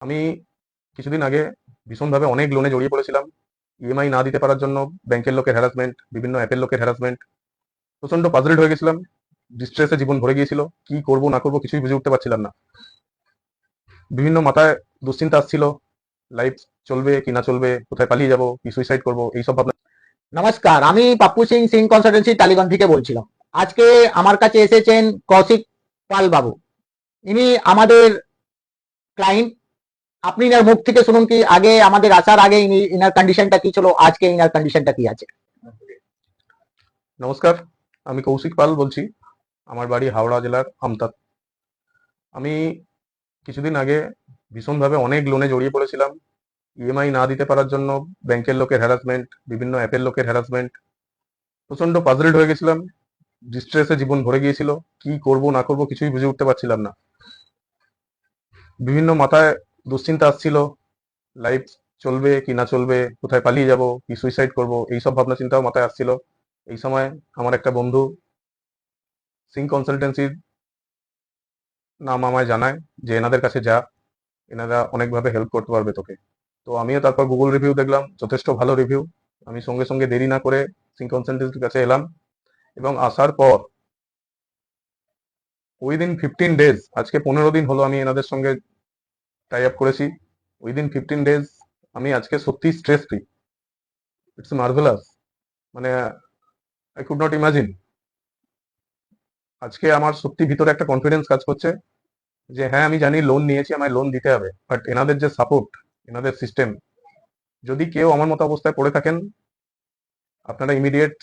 আমি কিছুদিন আগে ভীষণভাবে অনেক লোনে জড়িয়ে পড়েছিলাম। ইএমআই না দিতে পারার জন্য ব্যাংকের লোকের হ্যারাসমেন্ট, বিভিন্ন অ্যাপের লোকের হ্যারাসমেন্ট, প্রচন্ড পাজলড হয়ে গেছিলাম। ডিস্ট্রেসে জীবন ভরে গিয়েছিল। কি করব না করব কিছুই বুঝে উঠতে পারছিলাম না। বিভিন্ন মাথায় দুশ্চিন্তা আসছিল। লাইফ চলবে কি না চলবে, কোথায় পালিয়ে যাব, কি সুইসাইড করব, এইসব ভাবনা। নমস্কার, আমি পাপ্পু সিং সিং কনসালটেন্সি টালিগঞ্জ থেকে বলছিলাম। আজকে আমার কাছে এসেছেন কৌশিক পাল বাবু। ইনি আমাদের ক্লায়েন্ট। আপনি ইনার মুখ থেকে শুনুন কি আগে আমাদের আসার আগে ইনার কন্ডিশনটা কি ছিল, আজকে ইনার কন্ডিশনটা কি আছে। নমস্কার, আমি কৌশিক পাল বলছি। আমার বাড়ি হাওড়া জেলার আমতাত। আমি কিছুদিন আগে ভীষণভাবে অনেক লোনে জড়িয়ে পড়েছিলাম। ইএমআই না দিতে পারার জন্য ব্যাংকের লোকের হ্যারাসমেন্ট, বিভিন্ন অ্যাপের লোকের হ্যারাসমেন্ট, প্রচন্ড পাজলড হয়ে গেছিলাম। ডিস্ট্রেসে জীবন ভরে গিয়েছিল। কি করব না করব কিছুই বুঝে উঠতে পারছিলাম না। বিভিন্ন মাথায় দুশ্চিন্তা আসছিল। লাইফ চলবে কি না চলবে, কোথায় পালিয়ে যাব, কি সুইসাইড করব, এইসব ভাবনা চিন্তাও মাথায় আসছিল। এই সময় আমার একটা বন্ধু সিং কনসালটেন্সির নাম আমায় জানায় যে এনাদের কাছে যা, এনারা অনেকভাবে হেল্প করতে পারবে তোকে। তো আমিও তারপর গুগল রিভিউ দেখলাম, যথেষ্ট ভালো রিভিউ। আমি সঙ্গে সঙ্গে দেরি না করে সিং কনসালটেন্সির কাছে এলাম এবং আসার পর উইদিন 15 ডেজ, আজকে 15 দিন হলো আমি এনাদের সঙ্গে টাই আপ করেছি। উইদিন 15 ডেজ আমি আজকে সত্যি স্ট্রেস ফ্রি। It's marvellous. মানে আই কুড নট ইমাজিন। আজকে আমার সত্যি ভিতরে একটা কনফিডেন্স কাজ করছে যে হ্যাঁ, আমি জানি লোন নিয়েছি, আমায় লোন দিতে হবে, বাট এনাদের যে সাপোর্ট, এনাদের সিস্টেম, যদি কেউ আমার মতো অবস্থায় পড়ে থাকেন, আপনারা ইমিডিয়েট